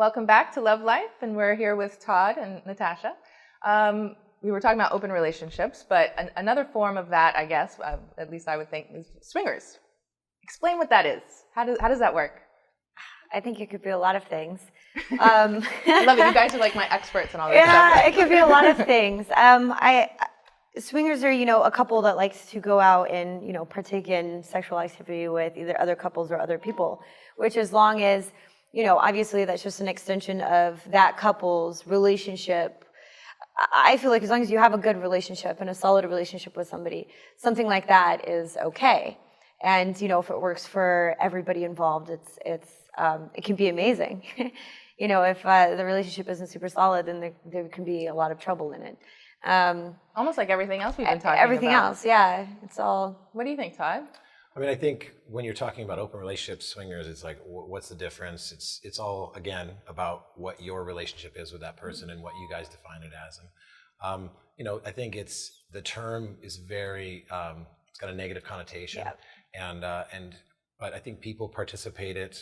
Welcome back to Love Life, and we're here with Todd and Natasha. We were talking about open relationships, but another form of that, I guess, at least I would think, is swingers. Explain what that is. How does that work? I think it could be a lot of things. I love it. You guys are like my experts in all this stuff. Yeah, it could be a lot of things. Swingers are, a couple that likes to go out and, partake in sexual activity with either other couples or other people, which as long as, obviously that's just an extension of that couple's relationship. I feel like as long as you have a good relationship and a solid relationship with somebody, something like that is okay. And, if it works for everybody involved, it can be amazing. If the relationship isn't super solid, then there can be a lot of trouble in it. Almost like everything else we've been talking everything about. Else, yeah. It's all. What do you think, Todd? I mean, I think when you're talking about open relationships, swingers, it's like, what's the difference? It's all, again, about what your relationship is with that person and what you guys define it as. And, I think the term is very, it's got a negative connotation. Yep. But I think people participate it,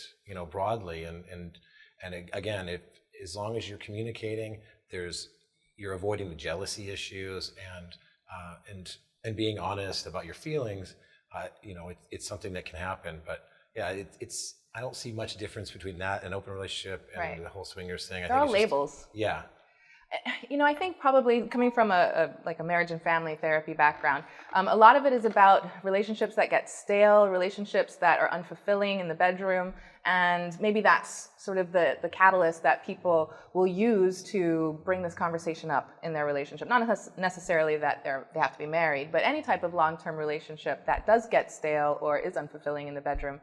broadly. And again, as long as you're communicating, you're avoiding the jealousy issues and being honest about your feelings. It's something that can happen, but yeah, I don't see much difference between that and open relationship and the whole swingers thing. They're all labels. Yeah. I think probably coming from a marriage and family therapy background, a lot of it is about relationships that get stale, relationships that are unfulfilling in the bedroom, and maybe that's sort of the catalyst that people will use to bring this conversation up in their relationship. Not necessarily that they have to be married, but any type of long-term relationship that does get stale or is unfulfilling in the bedroom.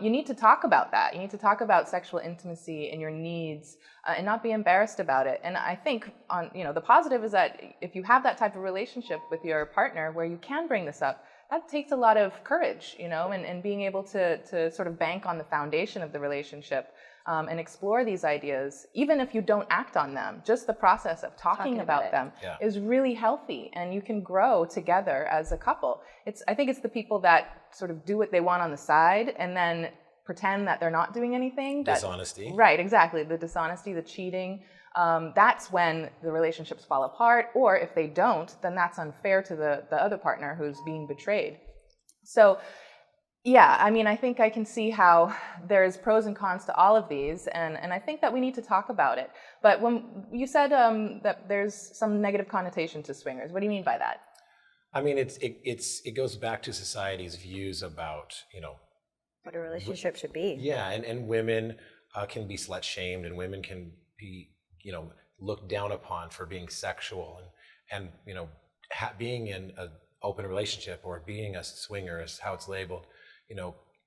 You need to talk about that. You need to talk about sexual intimacy and your needs and not be embarrassed about it. And I think the positive is that if you have that type of relationship with your partner where you can bring this up, that takes a lot of courage, and being able to sort of bank on the foundation of the relationship and explore these ideas, even if you don't act on them. Just the process of talking about them is really healthy, and you can grow together as a couple. I think it's the people that sort of do what they want on the side and then pretend that they're not doing anything. Dishonesty. Right, exactly. The dishonesty, the cheating. That's when the relationships fall apart, or if they don't, then that's unfair to the other partner who's being betrayed. So, yeah, I mean, I think I can see how there's pros and cons to all of these, and I think that we need to talk about it. But when you said that there's some negative connotation to swingers, what do you mean by that? I mean, it goes back to society's views about, what a relationship should be. Yeah, and women can be slut shamed, and women can be, looked down upon for being sexual, and being in an open relationship or being a swinger, is how it's labeled,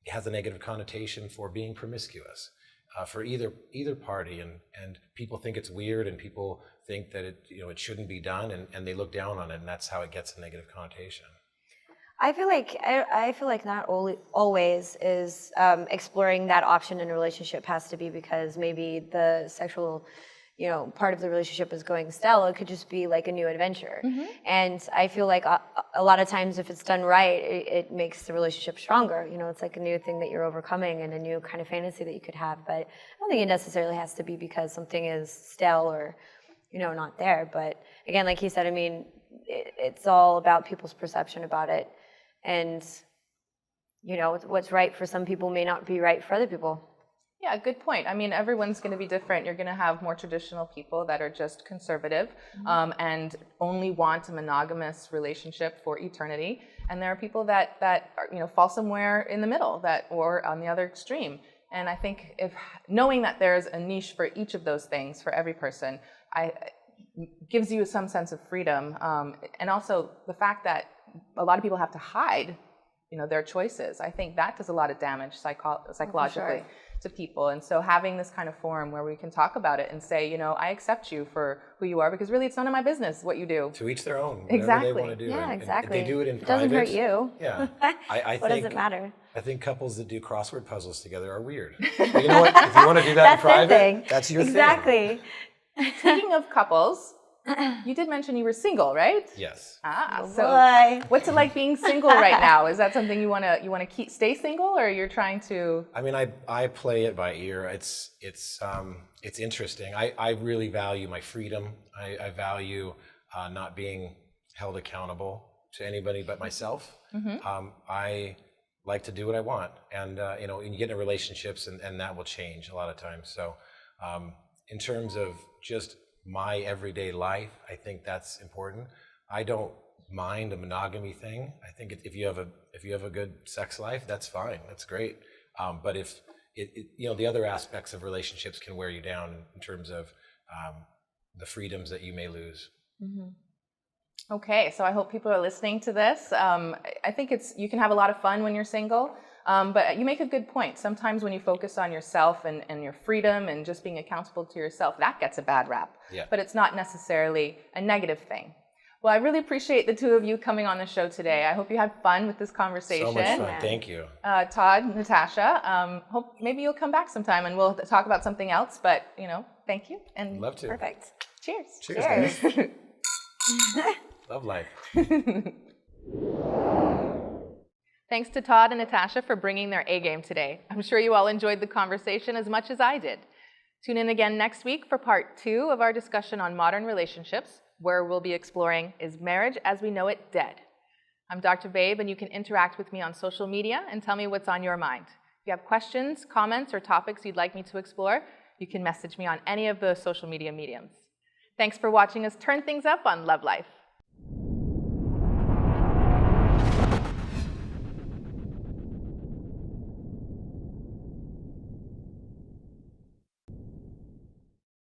has a negative connotation for being promiscuous for either party, and people think it's weird, and people think that it shouldn't be done, and they look down on it, and that's how it gets a negative connotation. I feel like not always is exploring that option in a relationship has to be because maybe the sexual part of the relationship is going stale. It could just be like a new adventure. Mm-hmm. And I feel like a lot of times if it's done right, it makes the relationship stronger. It's like a new thing that you're overcoming and a new kind of fantasy that you could have. But I don't think it necessarily has to be because something is stale or, not there. But again, like he said, I mean, it's all about people's perception about it. And, what's right for some people may not be right for other people. Yeah, good point. I mean, everyone's going to be different. You're going to have more traditional people that are just conservative and only want a monogamous relationship for eternity. And there are people that are, fall somewhere in the middle or on the other extreme. And I think knowing that there's a niche for each of those things for every person, gives you some sense of freedom. And also the fact that a lot of people have to hide, their choices. I think that does a lot of damage psychologically to people. And so having this kind of forum where we can talk about it and say, I accept you for who you are, because really it's none of my business what you do. To each their own. Exactly. They want to do. Yeah, exactly. And they do it in private. It doesn't hurt you. Yeah. What does it matter? I think couples that do crossword puzzles together are weird. But you know what? If you want to do that in private, that's your thing. Exactly. Speaking of couples, you did mention you were single, right? Yes. Ah, Oh so boy. what's it like being single right now? Is that something you wanna stay single, or you're trying to? I mean, I play it by ear. It's interesting. I really value my freedom. I value not being held accountable to anybody but myself. I like to do what I want, and you know, you get into relationships, and that will change a lot of times. So, in terms of just my everyday life, I think that's important. I don't mind a monogamy thing. I think if you have a good sex life, that's fine. That's great. But if you know, the other aspects of relationships can wear you down in terms of the freedoms that you may lose. Okay, so I hope people are listening to this. I think you can have a lot of fun when you're single, but you make a good point. Sometimes when you focus on yourself and your freedom and just being accountable to yourself, that gets a bad rap. Yeah. But it's not necessarily a negative thing. Well, I really appreciate the two of you coming on the show today. I hope you had fun with this conversation. So much fun. Thank you. Todd, Natasha, hope maybe you'll come back sometime and we'll talk about something else. But, you know, thank you. And Love to. Perfect. cheers. Cheers. Guys. Love life. Thanks to Todd and Natasha for bringing their A game today. I'm sure you all enjoyed the conversation as much as I did. Tune in again next week for part 2 of our discussion on modern relationships, where we'll be exploring, is marriage as we know it dead? I'm Dr. Babe, and you can interact with me on social media and tell me what's on your mind. If you have questions, comments, or topics you'd like me to explore, you can message me on any of the social media mediums. Thanks for watching us turn things up on Love Life.